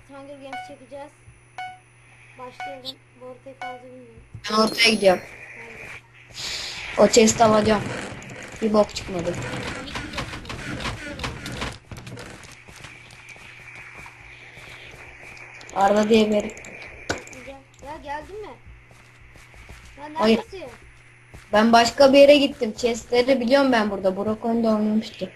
Hunger Games çekeceğiz. Başlayalım. Bu ortayı fazla bilmiyorum. Ben ortaya gidiyorum. Ben de. O chest alacağım. Bir bok çıkmadı. Arda diye bir. Gel. Ya geldin mi? Ya Hayır. neredesin? Ben başka bir yere gittim. Chestleri biliyorum ben burada. Burak oyunda oynamıştı.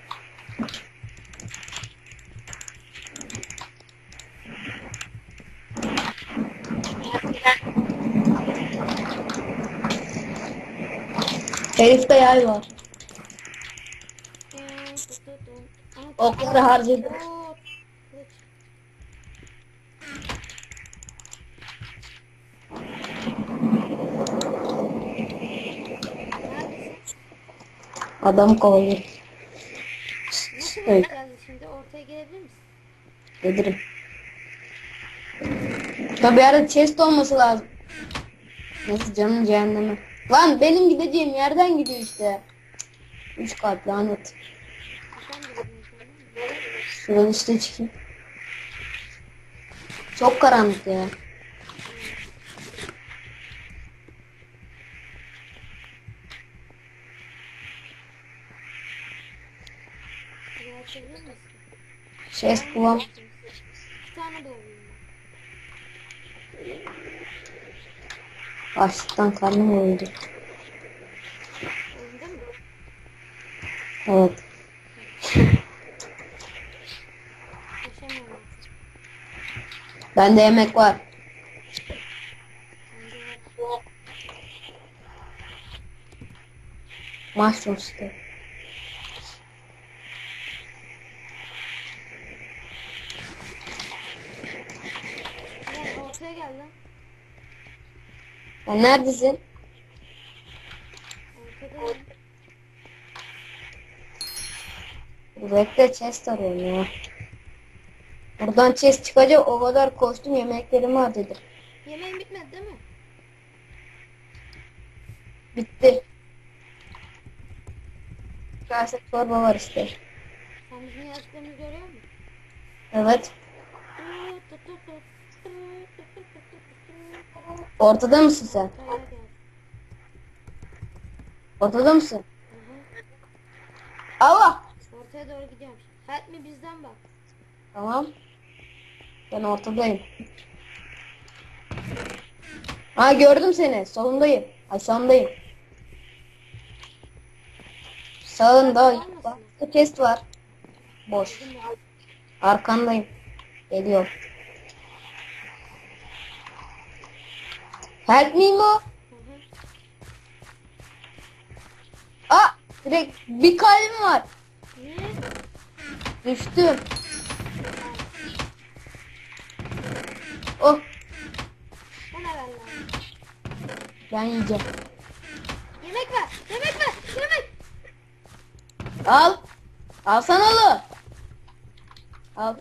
Herifte yay var. Okları harcadım. Oo, kılıç. Neredesin? Adam kovalıyor. Nasıl Evet, bulacağız şimdi? Ortaya gelebilir misin? gelirim. Tabi bir arada chest olması lazım. Neyse canım cehenneme. Lan benim gideceğim yerden gidiyor işte. 3 kat lanet. Sen de bilmiyorsun. Şuradan işte çıkayım. Çok karanlık ya. Buraya açabilir misin? Chest bulam. 2 tane doğruyum Açlıktan karnım öldü. ben. Oyunda mı? Evet. Yaşamıyorum artık. Bende yemek var. Bende var. Mushroom steak. Gel ortaya gel lan. Sen neredesin? Ortadayım. Bekle chest arıyorum ya. Buradan chest çıkacak o kadar koştum yemeklerimi harcadım. Yemeğin bitmedi değil mi? Bitti. Kase çorba var işte. Sen bizim yazdıklarımızı görüyor musun? Evet. Ortada mısın sen? Ortaya gel. Ortada mısın? Aha. Allah! Ortaya doğru gidiyorum. Help me bizden bak. Tamam. Ben ortadayım. Ha gördüm seni. Solundayım. Ay sağındayım. Sağında bak. Chest var. Boş. Aldım ben. Arkandayım. Geliyor. Help me mo. Hı hı. Aa! Direkt bir kalbim var. Niye? Düştüm. Oh! Bana ver lan. Ben yiyeceğim. Yemek ver. Yemek ver. Yemek. Al. Alsana oğlum. Al.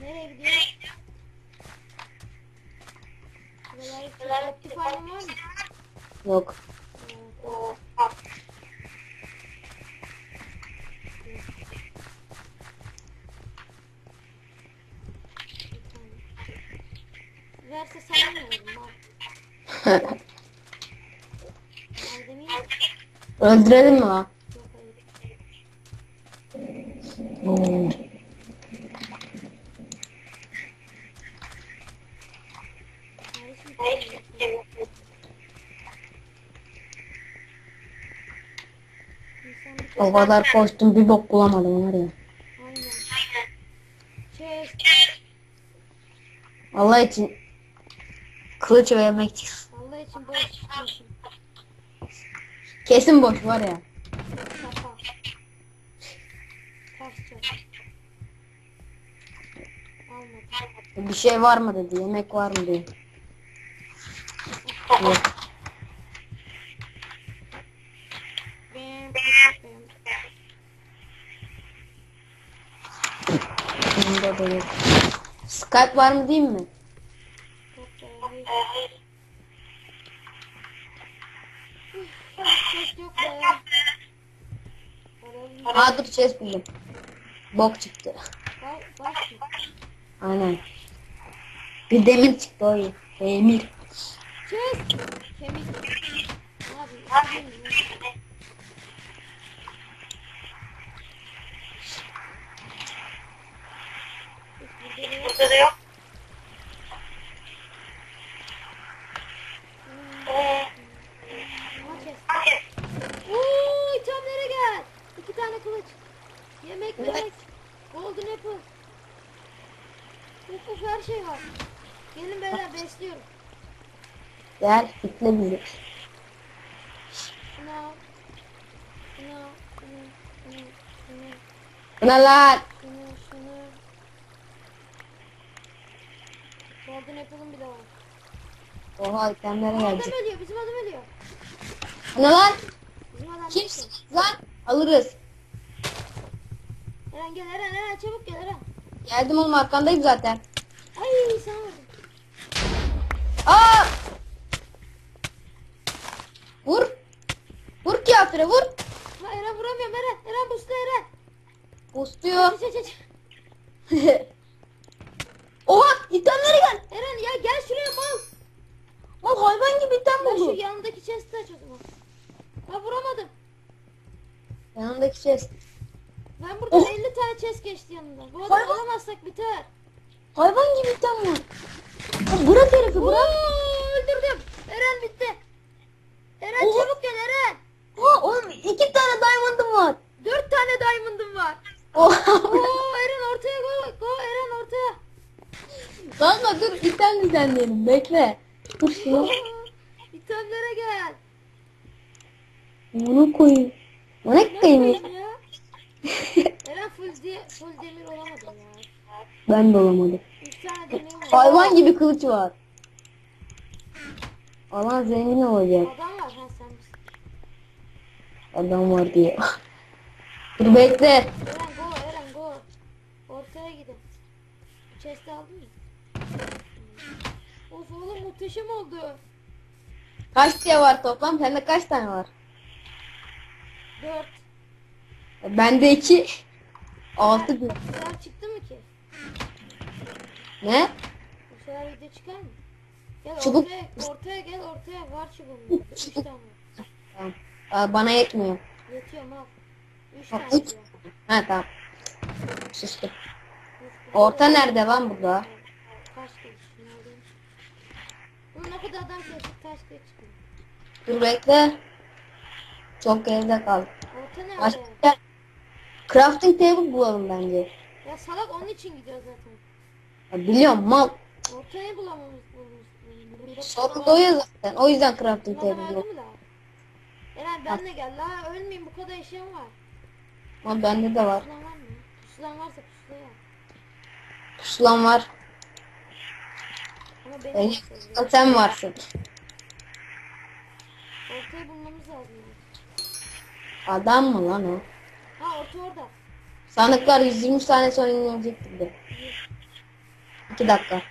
Nereye gidiyor? Buralar aktif halin var mı? Yok. Verse sana ne veririm bak. Malzemeyi Öldürelim mi ha? yok hayır. Hmm. Kardeşim İnsan bir O kadar koştum bir bok bulamadım var ya. aynen. Chest. Allah için kılıç ve yemek çıksın. Allah için boş çıkmışım. Kesin boş var ya. Kafa. Taş çat. Almadım. Bir şey var mı dedi. Yemek var mı dedi. Yok. Bam. Bunda da yok. Skype var mı diyeyim mi? Yok be hayır. Chest yok be. Arayalım. Ha dur chest buldum. Bok çıktı. Bak. Aynen. Bir demir çıktı o iyi. Demir. Çöz. Kemik. Abi. Burada da yok. Maç. İtemlere gel. 2 tane kılıç. Yemek. Golden apple. Uf her şey var. Gelin beyler besliyorum. Gel kitle bizi. Şunu al. Şunu. Bu ne lan? Şunu. Golden apple'ın bir de var. Oha itemlere Adam gelecek. ölüyor. Bizim adam ölüyor. Bu ne lan? Bizim adam Kimsin lan? Alırız. Eren gel Eren çabuk gel Eren. Geldim oğlum arkandayım zaten. Ay sen vurdun. Aa! Vur. Vur kafire vur. Ha Eren vuramıyorum Eren. Eren busla Eren. Bostuyor. Aç. Oha itemlere gel. Eren ya gel şuraya mal. Mal hayvan gibi item Ya şu buldu. yanındaki chest'i aç o zaman. Ha vuramadım. Yanındaki chest. Ben burada Oh. 50 tane chest geçti yanımda. Bu adamı Hayvan. alamazsak biter. Hayvan gibi item var. Ya bırak herifi bırak. Öldürdüm. Eren bitti. Eren Oh. çabuk gel Eren. Oha oğlum 2 tane diamond'ım var. 4 tane diamond'ım var. Oha. Eren ortaya go Eren ortaya. Kanka dur item düzenleyelim bekle. Dur şunu. İtemlere gel. Bunu koyayım. Bu ne koyayım ya? Ya. Eren full demir olamadım ya. Ben de olamadım. 3 tane demirim var. Hayvan gibi kılıç var. Alan zengin olacak. Adam var ha sen misin? Adam var diye. Dur bekle. Eren go. Ortaya gidin. Chest'i aldın mı? Of oğlum muhteşem oldu. Kaç diye var toplam? Sende kaç tane var? 4. Bende 2. 6 gün. Bu sefer çıktı mı ki? Ne? Bu sefer video çıkar mı? Gel Çubuk. ortaya gel ortaya var çubuğum. 3 tane. Tamam. Bana yetmiyor. Yetiyor mu al. 3 Bak, tane üç. diyor. Ha tamam. Sustum. Uf, Orta nerede lan burada? Taş kılıç. Şunu alayım. Bunun ne kadar adam kesik taş kılıç çıkıyor. Dur bekle. Çok geride kaldı. Orta nerede? Başka crafting table bulalım bence. Ya salak onun için gidiyor zaten. Ya biliyorum mal. Ortayı bulamamış. Sorun da o ya zaten. O yüzden crafting Bana table verdi yok. mi daha? Eren benle gel la ölmeyeyim bu kadar eşyam var. Ama bende de var. Pusulan var mı? Pusulan varsa pusulaya al. Pusulan var. Ama benim Benim olsa sen varsın. ortayı bulmamız lazım. Yani. Adam mı lan o? Ha orada. Sandıklar 120 saniye sonra inecek gibi. 2 dakika.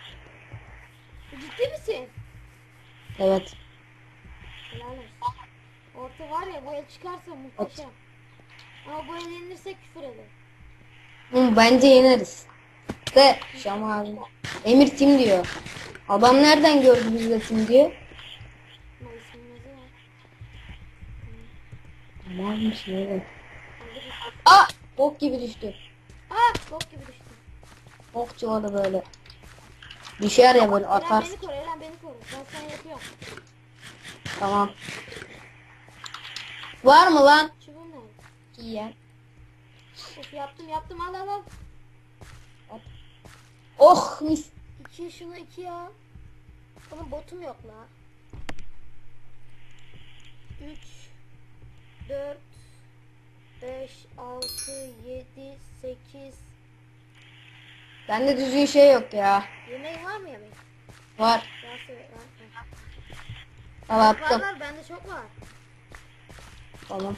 Ciddi misin? Evet. Helal olsun. Orta var ya bu el çıkarsa muhteşem. Ama bu el yenilirse küfür eder. Bence yeneriz. De Şam abi. Emir tim diyor. Adam nereden gördü bizde tim diyor? Ama ismini yazıyor. Malmış öyle. Alırız. Aa! Bok gibi düştü. Bok gibi düştü. Bok çuvalı böyle. Düşer ya böyle Eren atar. beni koru Eren beni koru. Ben sana yapıyorum. Tamam. Var mı lan? Çubuğum nerede? İyi ya. Of yaptım al. Oh mis. 2 şunu 2 ya. Oğlum botum yok la. 3 4 5 6 7 8 Bende düzgün şey yok ya. Yemeğin var mı yemeğin? Var. Varsa ver. Al attım. Var bende çok var. Tamam.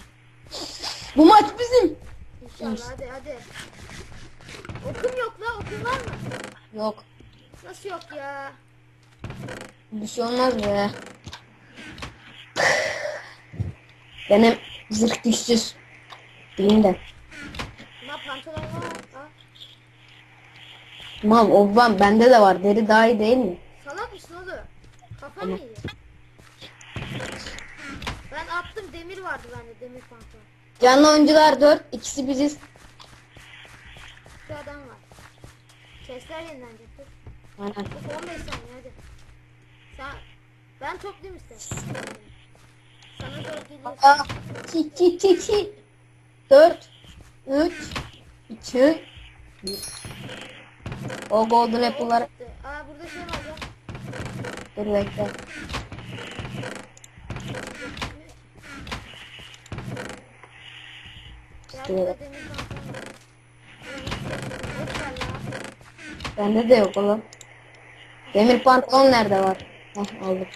Bu maç bizim. İnşallah hadi. Okum yok la okum var mı? Yok. Nasıl yok ya? Bir şey olmaz be. Benim zırh güçsüz. Benim de. Ama pantolon var. Tamam o bende de var. Deri daha iyi değil mi? Salak mısın oğlum? Kafam mı iyi? Ben attım, demir vardı bende, demir pantolon. Canlı oyuncular 4. İkisi biziz. Şu adam var. Sesler yenilenecek. Dur. Aynen. Dur, 15 saniye hadi. Ben toplayayım istersen. Sana 4 geliyor. Aa, 2 4 3 2 1. O golden apple'lar. Çıktı. Aa, burada şey var ya. Dur bekle. Ya İşte burada demir pantolon var. Ok var ya. bende de yok oğlum. Demir pantolon nerede var? Heh, aldım.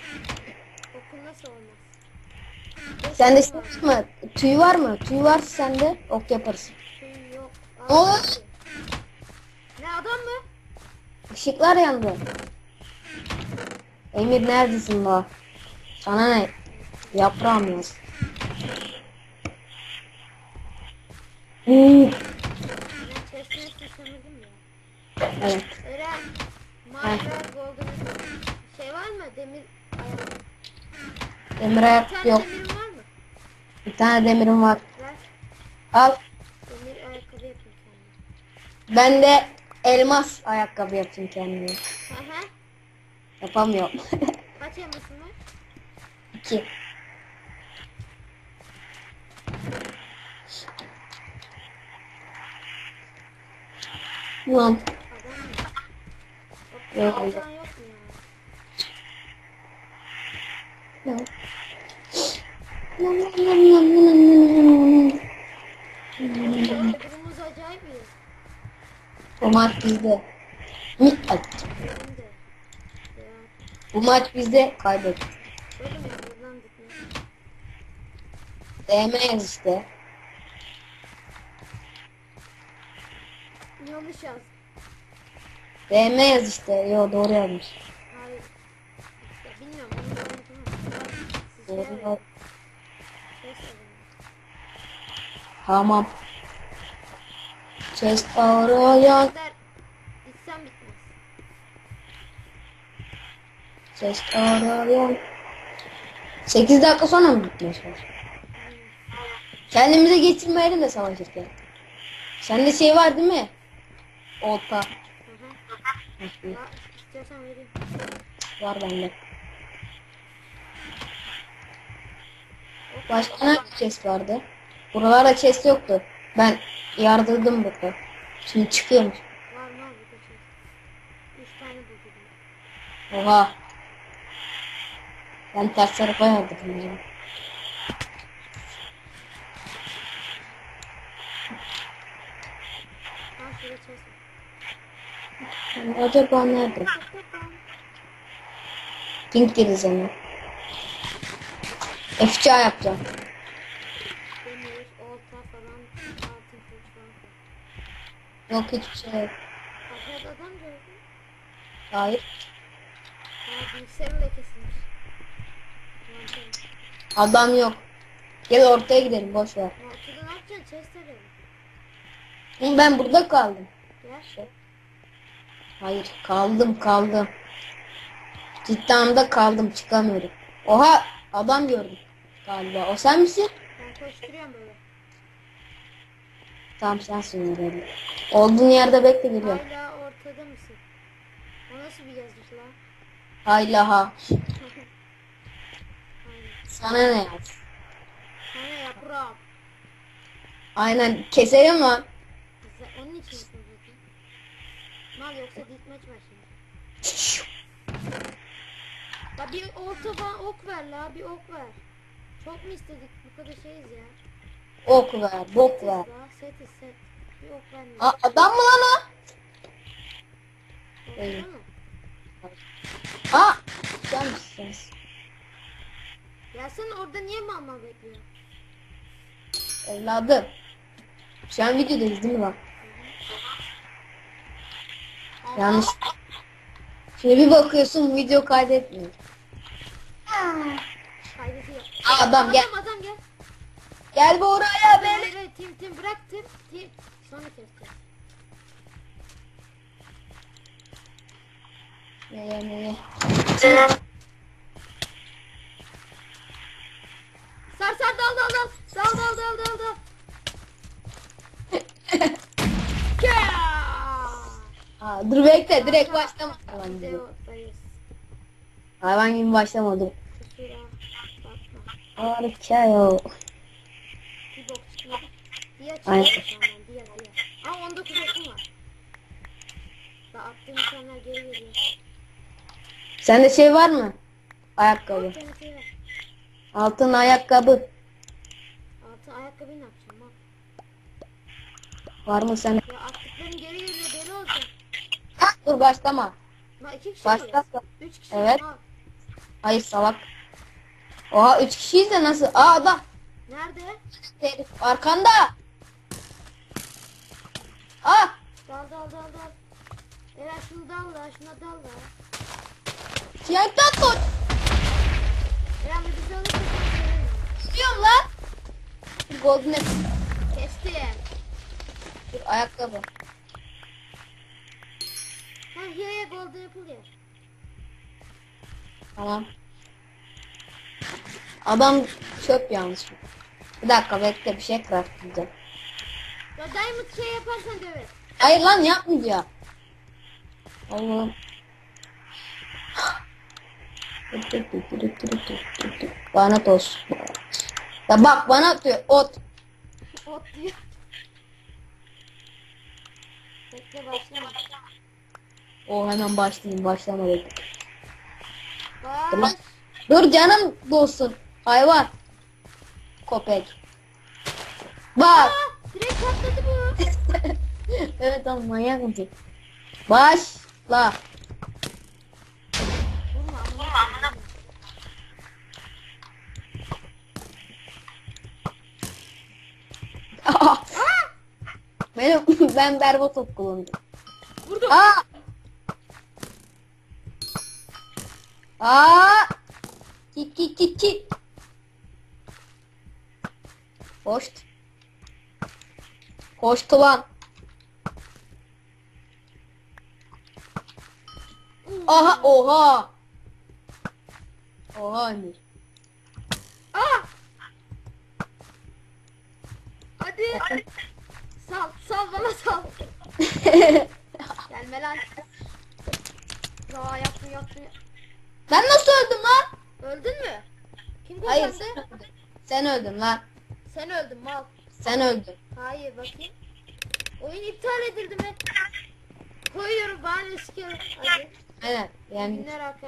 Okul nasıl olmaz? Sende şey var mı? Tüy var mı? Tüy varsa sende ok yaparız. Şey yok. Ne oluyor? Ne, adam mı? Işıklar yandı. Emir neredesin la? Sana ne? Yaprağım yaz. Ben chest'ini sömürdüm ya. Evet. Eren, maviler, golden şey var mı? Demir ayakkabı. Demir Bir ayak tane yok. demirin var mı? Bir tane demirim var. Ver. Al. Demir ayakkabı yapayım kendime. Ben de elmas ayakkabı yapayım kendime. Hı hı. Yapamıyorum. Kaç elmasın var? 2. Ulan. Adam mı? Yok, Yok, yok. yok mu ya? Yok. Durumumuz acayip iyi. Bu maç bizde. Mi? Ay, Benim de. Ya, bu maç bizde kaybettik. böyle mi? Buradan gitmiyor. Değmeyiz işte. Yanlış yaz. Değmeyiz işte. Yo doğru yazmış. Hayır. Ya, bilmiyorum. Onu ben tamam. Siz şey Doğru. arayın. Ses arayın. Tamam. Chest arayan. Gider. Gitsem bitmez. Chest arayan. 8 dakika sonra mı bitmeye çalışıyor? Kendimize getirmeyelim de savaşırken. Sende şey var değil mi? Olta. Hı hı. Ya, istiyorsan vereyim. Var bende. Başka ne chest vardı? Buralarda chest yoktu. Ben yardırdım burada. Şimdi çıkıyormuş. Var mı abi bir şey? 3 tane buldum. Oha. Ben ters tarafa yardırdım yani. Ha, şurada chest var. Acaba nerede? Pink girdi onu. F2 yapacağım. Demir, olta falan, altın kılıç falan. Yok hiçbir şey yok. Aşağıda adam gördüm. Hayır. Ha, bilgisayarın lekesinmiş. Mantıklı. Adam yok. Gel ortaya gidelim boş ver. Ortada ne yapacaksın? Chest arıyorum. Oğlum ben burada kaldım. Gel. Hayır kaldım. Ciddi anlamda kaldım çıkamıyorum. Oha adam gördüm. Galiba o sen misin? Ben koşturuyorum böyle. Tamam sensin böyle. Olduğun yerde bekle geliyorum. Hala ortada mısın? O nasıl bir yazış lan? Hayla ha. Aynen. Sana ne yaz? Sana yaprağım. Aynen keselim lan. Onun için misin zaten? Mal yoksa ditmeç var şimdi. Ya bir olta falan ok ver la, bir ok ver. Çok mu istedik, bu kadar şeyiz ya. Ok ver, bok Setiz ver. la, setiz set. Bir ok vermiyor. Adam mı lan o? Ortada değil. mı? Aa sen misiniz? Ya sen orada niye mama bekliyorsun? Evladım. Şu an videodayız değil mi lan? Yanlış. Şimdi bir bakıyorsun video kaydetmiyor. Kaydediyor. Adam gel. Adam gel. Gel buraya beni. Hayır, tim bırak tim. Sonra keseceğiz. Ne? Sar dal. Dal. Aa, dur bekle direkt başlama. Hayvan gibi. Videodayız. Hayvan gibi başlamadım. Kusura bakma. Harika yok. Bir bok çıkmadı. Diğer Aynen. çıkmadı senden. Diğer. Ama 19 okum var. Daha attığım insanlar geri geliyor. Sende şey var mı? Ayakkabı. Bak beni sever. Altın ayakkabı. Altın ayakkabıyı ne yapacağım bak. Var mı sende? Ya attıklarım geri geliyor deli olacak. Dur başlama. Ma 2 kişi Başla. miyiz? 3 kişi. Evet. Ha. Hayır salak. Oha 3 kişiyiz de nasıl? Aa adam. Nerede? Herif arkanda. Ah. Dal. Eren şunu dal la. Şuna dal la. Siyahtan tut. Eren bir bizi alırsa çok severim. Tutuyorum lan. Golden apple. Kestim. Dur ayakkabı. Ha here golden apple yer. Tamam. Adam çöp yanlış mı? Bir dakika bekle bir şey craftlayacağım. Ya diamond şey yaparsan döver. Hayır lan yapmayacağım. Allah'ım. Bana toz. Ya bak bana atıyor ot. Ot diyor. Bekle başlama. O hemen başlayayım başlama dedik. Baş. Dur canım dostum. Hayvan. Köpek. Bak. Aa, direkt patladı bu. Evet tamam manyak mısın? Başla. Vurma amına. Ben berbat top kullandım. Vurdum. Ki. Hoşt. Hoştu lan. Aha oha. Oha Emir. Aa! Hadi. Sal bana sal. Gelme lan. Ya yaptım. Ben nasıl öldüm lan? Öldün mü? Kim Hayır kazandı? sen öldün. Sen öldün lan. Sen öldün mal. Sen öldün. Hayır bakayım. Oyun iptal edildi mi? Koyuyorum bana eski. Hadi. Aynen yani. Günler arkadaşlar.